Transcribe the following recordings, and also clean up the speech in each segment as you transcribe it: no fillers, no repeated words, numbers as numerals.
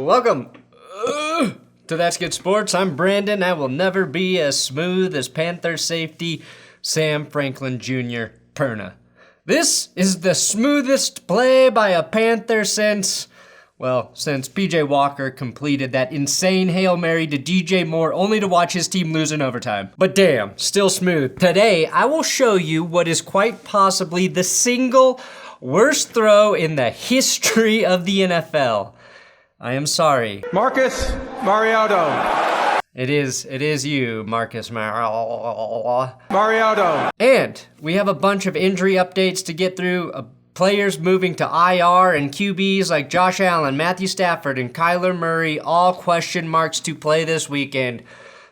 Welcome to Thatsgoodsports. I'm Brandon. I will never be as smooth as Panthers safety Sam Franklin Jr. Perna. This is the smoothest play by a Panther since PJ Walker completed that insane Hail Mary to DJ Moore only to watch his team lose in overtime. But damn, still smooth. Today, I will show you what is quite possibly the single worst throw in the history of the NFL. I am sorry. Marcus Mariota. It is you, Marcus Mariota. And we have a bunch of injury updates to get through. Players moving to IR and QBs like Josh Allen, Matthew Stafford, and Kyler Murray, all question marks to play this weekend.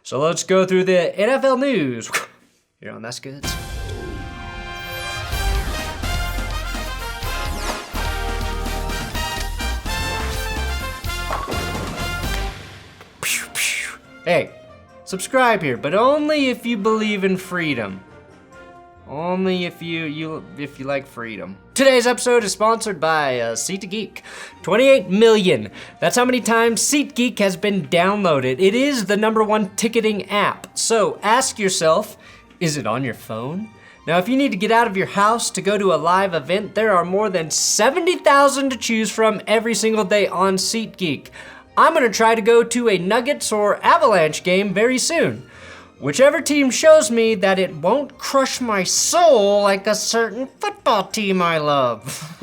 So let's go through the NFL news here on That's Good. Hey, subscribe here, but only if you believe in freedom. Only if you like freedom. Today's episode is sponsored by SeatGeek. 28 million. That's how many times SeatGeek has been downloaded. It is the #1 ticketing app. So ask yourself, is it on your phone? Now, if you need to get out of your house to go to a live event, there are more than 70,000 to choose from every single day on SeatGeek. I'm gonna try to go to a Nuggets or Avalanche game very soon. Whichever team shows me that it won't crush my soul like a certain football team I love.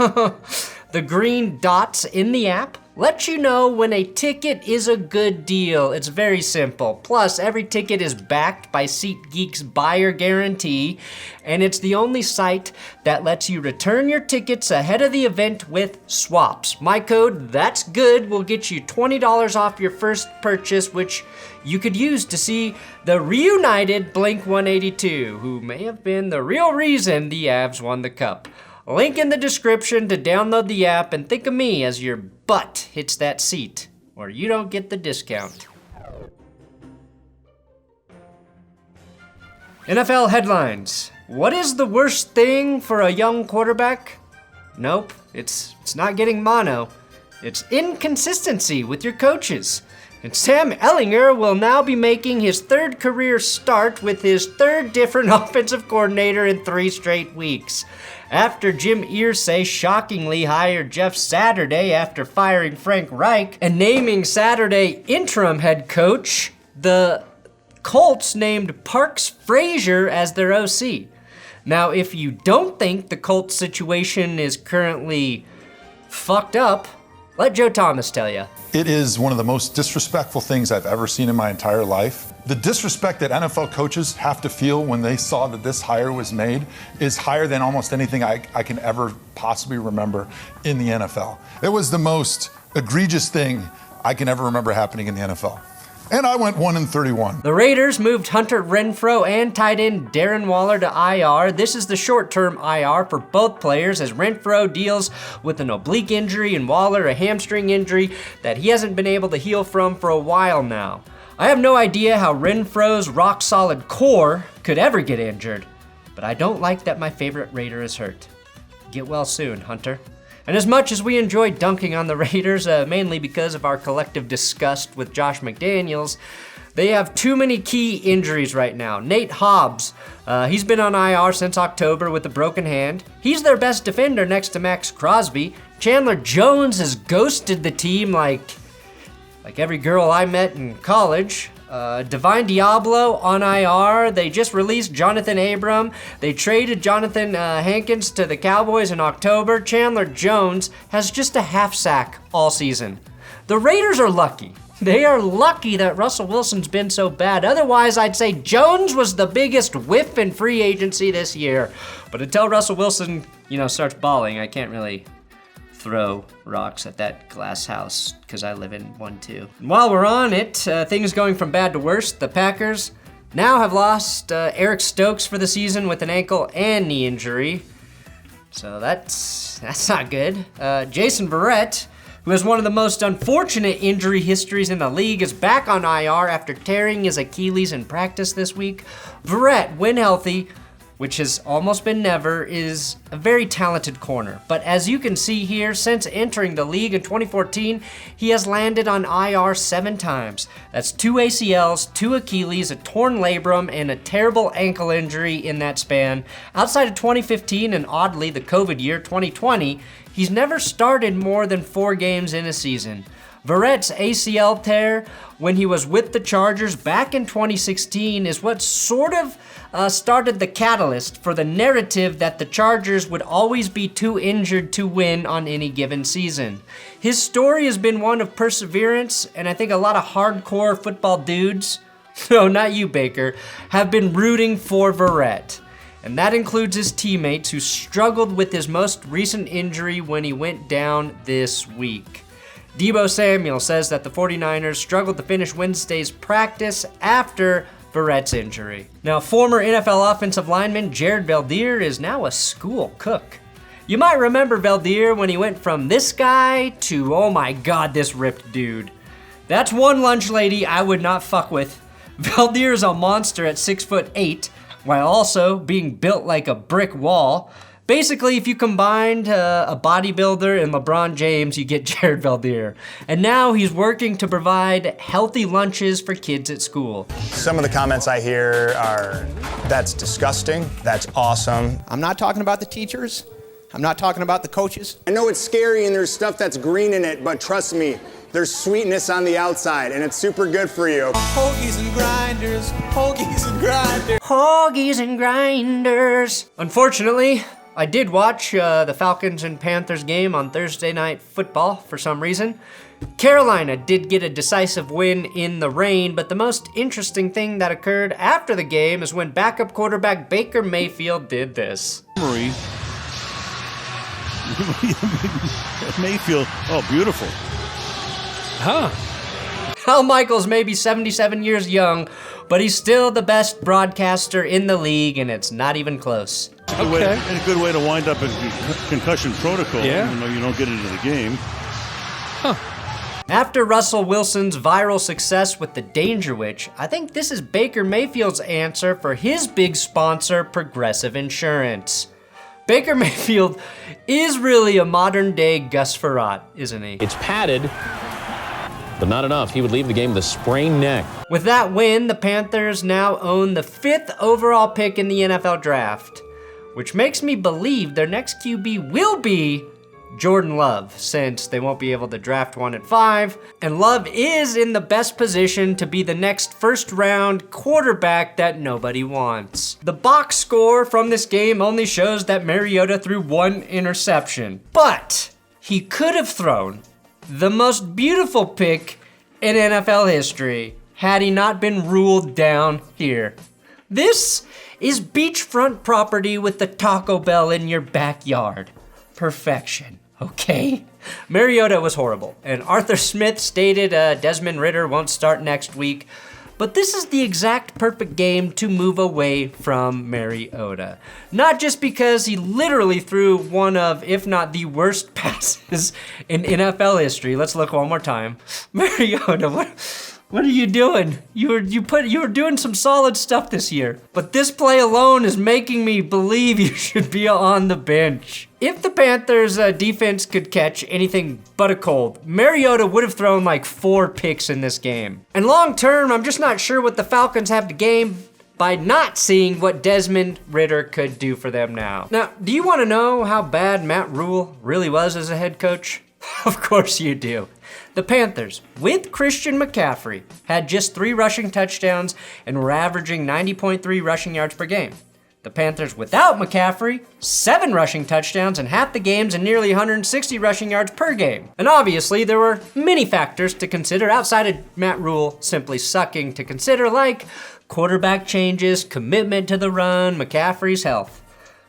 The green dots in the app let you know when a ticket is a good deal. It's very simple. Plus, every ticket is backed by SeatGeek's buyer guarantee, and it's the only site that lets you return your tickets ahead of the event with swaps. My code, That's Good, will get you $20 off your first purchase, which you could use to see the reunited Blink-182, who may have been the real reason the Avs won the cup. Link in the description to download the app, and think of me as your butt hits that seat, or you don't get the discount. NFL headlines. What is the worst thing for a young quarterback? Nope, it's not getting mono. It's inconsistency with your coaches. And Sam Ehlinger will now be making his third career start with his third different offensive coordinator in 3 straight weeks. After Jim Irsay shockingly hired Jeff Saturday after firing Frank Reich and naming Saturday interim head coach, the Colts named Parks Frazier as their OC. Now, if you don't think the Colts situation is currently fucked up, let Joe Thomas tell you. It is one of the most disrespectful things I've ever seen in my entire life. The disrespect that NFL coaches have to feel when they saw that this hire was made is higher than almost anything I can ever possibly remember in the NFL. It was the most egregious thing I can ever remember happening in the NFL. And I went 1-31. The Raiders moved Hunter Renfrow and tight end Darren Waller to IR. This is the short-term IR for both players as Renfrow deals with an oblique injury and Waller a hamstring injury that he hasn't been able to heal from for a while now. I have no idea how Renfrow's rock-solid core could ever get injured, but I don't like that my favorite Raider is hurt. Get well soon, Hunter. And as much as we enjoy dunking on the Raiders, mainly because of our collective disgust with Josh McDaniels, they have too many key injuries right now. Nate Hobbs, he's been on IR since October with a broken hand. He's their best defender next to Max Crosby. Chandler Jones has ghosted the team like every girl I met in college. Divine Diablo on IR. They just released Jonathan Abram. They traded Jonathan Hankins to the Cowboys in October. Chandler Jones has just a half sack all season. The Raiders are lucky. They are lucky that Russell Wilson's been so bad. Otherwise, I'd say Jones was the biggest whiff in free agency this year. But until Russell Wilson, starts balling, I can't really throw rocks at that glass house because I live in one too. And while we're on it, things going from bad to worse. The Packers now have lost Eric Stokes for the season with an ankle and knee injury. So that's not good. Jason Verrett, who has one of the most unfortunate injury histories in the league, is back on IR after tearing his Achilles in practice this week. Verrett, when healthy, which has almost been never, is a very talented corner. But as you can see here, since entering the league in 2014, he has landed on IR 7 times. That's 2 ACLs, 2 Achilles, a torn labrum, and a terrible ankle injury in that span. Outside of 2015 and oddly the COVID year 2020, he's never started more than 4 games in a season. Verrett's ACL tear when he was with the Chargers back in 2016 is what sort of started the catalyst for the narrative that the Chargers would always be too injured to win on any given season. His story has been one of perseverance, and I think a lot of hardcore football dudes, no, not you, Baker, have been rooting for Verrett. And that includes his teammates who struggled with his most recent injury when he went down this week. Deebo Samuel says that the 49ers struggled to finish Wednesday's practice after Verrett's injury. Now, former NFL offensive lineman Jared Veldheer is now a school cook. You might remember Veldheer when he went from this guy to, oh my god, this ripped dude. That's one lunch lady I would not fuck with. Veldheer is a monster at 6'8", while also being built like a brick wall. Basically, if you combined a bodybuilder and LeBron James, you get Jared Veldheer. And now he's working to provide healthy lunches for kids at school. Some of the comments I hear are, that's disgusting, that's awesome. I'm not talking about the teachers. I'm not talking about the coaches. I know it's scary and there's stuff that's green in it, but trust me, there's sweetness on the outside and it's super good for you. Hoagies and grinders, hoagies and grinders. Hoagies and grinders. Unfortunately, I did watch the Falcons and Panthers game on Thursday Night Football for some reason. Carolina did get a decisive win in the rain, but the most interesting thing that occurred after the game is when backup quarterback Baker Mayfield did this. Mayfield, oh, beautiful. Huh. Al Michaels may be 77 years young, but he's still the best broadcaster in the league, and it's not even close. Okay. And a good way to wind up in concussion protocol, Yeah. even though you don't get into the game. After Russell Wilson's viral success with the Danger Witch, I think this is Baker Mayfield's answer for his big sponsor, Progressive Insurance. Baker Mayfield is really a modern-day Gus Frerotte, isn't he? It's padded, but not enough. He would leave the game with a sprained neck. With that win, the Panthers now own the 5th overall pick in the NFL draft, which makes me believe their next QB will be Jordan Love, since they won't be able to draft one at 5, and Love is in the best position to be the next first-round quarterback that nobody wants. The box score from this game only shows that Mariota threw 1 interception, but he could have thrown the most beautiful pick in NFL history had he not been ruled down here. This is beachfront property with the Taco Bell in your backyard. Perfection, okay? Mariota was horrible, and Arthur Smith stated Desmond Ridder won't start next week, but this is the exact perfect game to move away from Mariota. Not just because he literally threw one of, if not the worst passes in NFL history. Let's look one more time. Mariota, what are you doing? You were doing some solid stuff this year, but this play alone is making me believe you should be on the bench. If the Panthers defense could catch anything but a cold, Mariota would have thrown like 4 picks in this game. And long term, I'm just not sure what the Falcons have to gain by not seeing what Desmond Ridder could do for them now. Now, do you want to know how bad Matt Rule really was as a head coach? Of course you do. The Panthers, with Christian McCaffrey, had just 3 rushing touchdowns and were averaging 90.3 rushing yards per game. The Panthers without McCaffrey, 7 rushing touchdowns in half the games and nearly 160 rushing yards per game. And obviously there were many factors to consider outside of Matt Rule simply sucking to consider, like quarterback changes, commitment to the run, McCaffrey's health.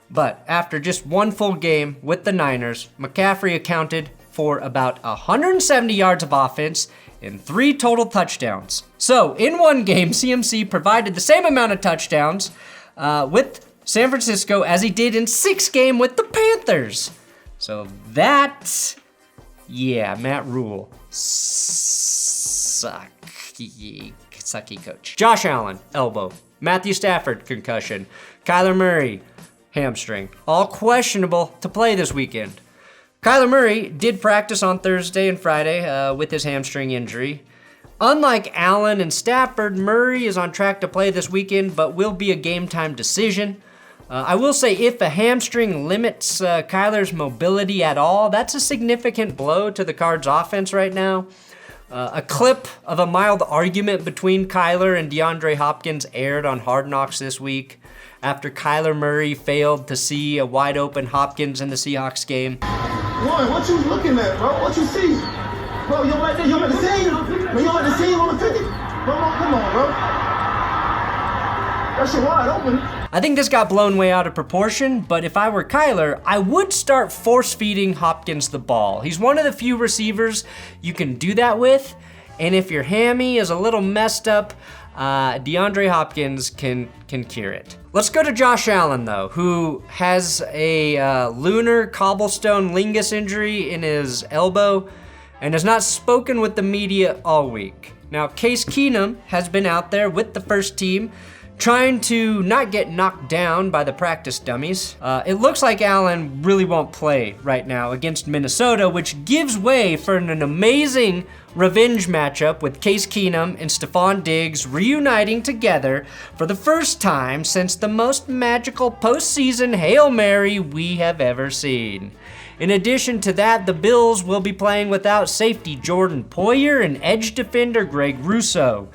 But after just 1 full game with the Niners, McCaffrey accounted for about 170 yards of offense and 3 total touchdowns. So in one game, CMC provided the same amount of touchdowns with San Francisco as he did in 6 games with the Panthers. So that, yeah, Matt Rule sucks. sucky coach. Josh Allen, elbow. Matthew Stafford, concussion. Kyler Murray, hamstring. All questionable to play this weekend. Kyler Murray did practice on Thursday and Friday with his hamstring injury. Unlike Allen and Stafford, Murray is on track to play this weekend, but will be a game-time decision. I will say if a hamstring limits Kyler's mobility at all, that's a significant blow to the Cards' offense right now. A clip of a mild argument between Kyler and DeAndre Hopkins aired on Hard Knocks this week after Kyler Murray failed to see a wide-open Hopkins in the Seahawks game. Boy, what you looking at, bro? What you see? Bro, you right there, you at the scene? Man, you at the scene on the 50? Bro, come on, bro. That shit wide open. I think this got blown way out of proportion, but if I were Kyler, I would start force-feeding Hopkins the ball. He's one of the few receivers you can do that with, and if your hammy is a little messed up, DeAndre Hopkins can cure it. Let's go to Josh Allen, though, who has a lunar cobblestone lingus injury in his elbow and has not spoken with the media all week. Now, Case Keenum has been out there with the first team trying to not get knocked down by the practice dummies. It looks like Allen really won't play right now against Minnesota, which gives way for an amazing revenge matchup with Case Keenum and Stephon Diggs reuniting together for the first time since the most magical postseason Hail Mary we have ever seen. In addition to that, the Bills will be playing without safety Jordan Poyer and edge defender Greg Rousseau.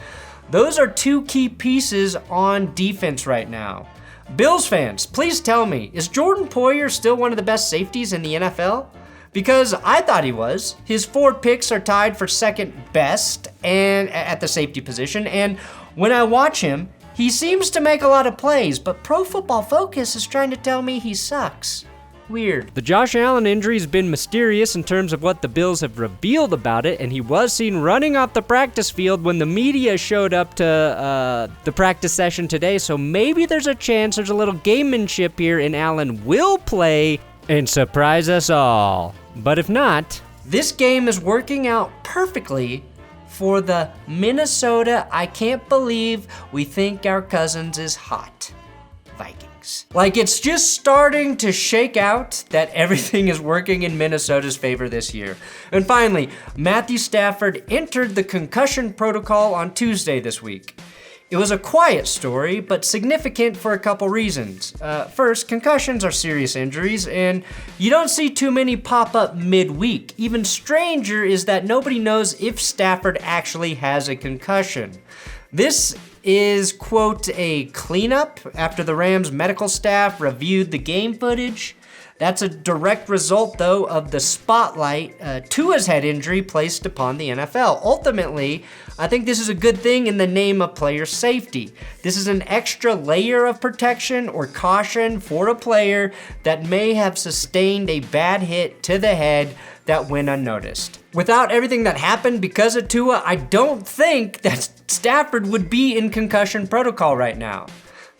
Those are two key pieces on defense right now. Bills fans, please tell me, is Jordan Poyer still one of the best safeties in the NFL? Because I thought he was. His 4 picks are tied for second best and at the safety position, and when I watch him, he seems to make a lot of plays, but Pro Football Focus is trying to tell me he sucks. Weird. The Josh Allen injury has been mysterious in terms of what the Bills have revealed about it, and he was seen running off the practice field when the media showed up to the practice session today, so maybe there's a chance there's a little gamemanship here and Allen will play and surprise us all. But if not, this game is working out perfectly for the Minnesota I can't believe we think our Cousins is hot Vikings. Like, it's just starting to shake out that everything is working in Minnesota's favor this year. And finally, Matthew Stafford entered the concussion protocol on Tuesday this week. It was a quiet story, but significant for a couple reasons. First, concussions are serious injuries, and you don't see too many pop up midweek. Even stranger is that nobody knows if Stafford actually has a concussion. This is, quote, a cleanup after the Rams medical staff reviewed the game footage. That's a direct result, though, of the spotlight Tua's head injury placed upon the NFL. Ultimately, I think this is a good thing in the name of player safety. This is an extra layer of protection or caution for a player that may have sustained a bad hit to the head that went unnoticed. Without everything that happened because of Tua, I don't think that Stafford would be in concussion protocol right now.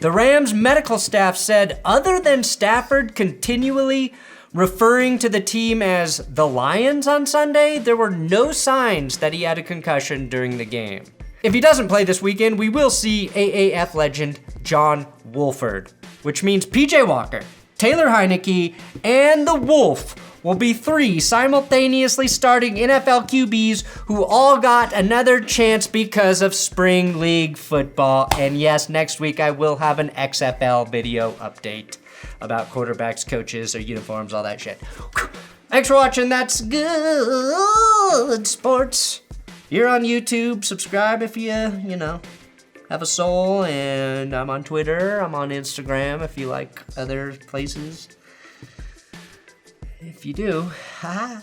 The Rams medical staff said other than Stafford continually referring to the team as the Lions on Sunday, there were no signs that he had a concussion during the game. If he doesn't play this weekend, we will see AAF legend John Wolford, which means PJ Walker, Taylor Heineke, and the Wolf will be 3 simultaneously starting NFL QBs who all got another chance because of spring league football. And yes, next week I will have an XFL video update about quarterbacks, coaches, or uniforms, all that shit. Thanks for watching. That's good sports. You're on YouTube. Subscribe if you have a soul. And I'm on Twitter. I'm on Instagram if you like other places. If you do, haha.